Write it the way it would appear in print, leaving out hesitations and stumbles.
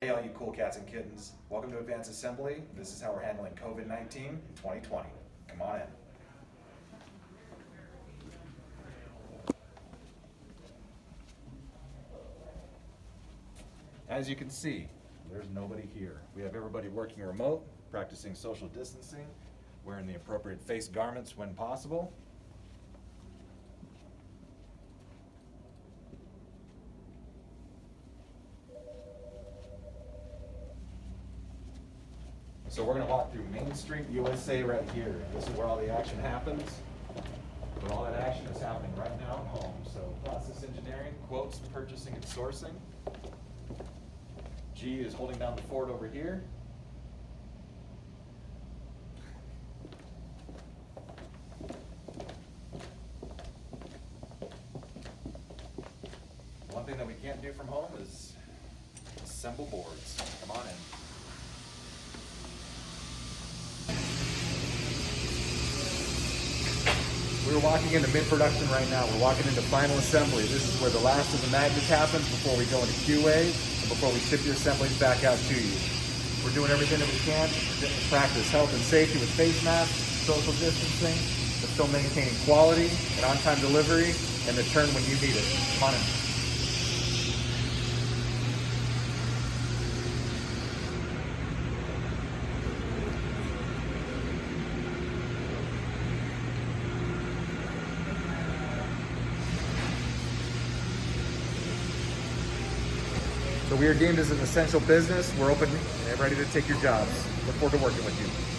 Hey all you cool cats and kittens, welcome to Advanced Assembly. This is how we're handling COVID-19 in 2020. Come on in. As you can see, there's nobody here. We have everybody working remote, practicing social distancing, wearing the appropriate face garments when possible. So we're going to walk through Main Street, USA right here. This is where all the action happens. But all that action is happening right now at home. So process engineering, quotes, purchasing, and sourcing. G is holding down the fort over here. One thing that we can't do from home is assemble boards. Come on in. We're walking into mid-production right now. We're walking into final assembly. This is where the last of the magnets happens before we go into QA and before we ship your assemblies back out to you. We're doing everything that we can to practice health and safety with face masks, social distancing, but still maintaining quality and on-time delivery and the turn when you need it. Come on in. So we are deemed as an essential business. We're open and ready to take your jobs. Look forward to working with you.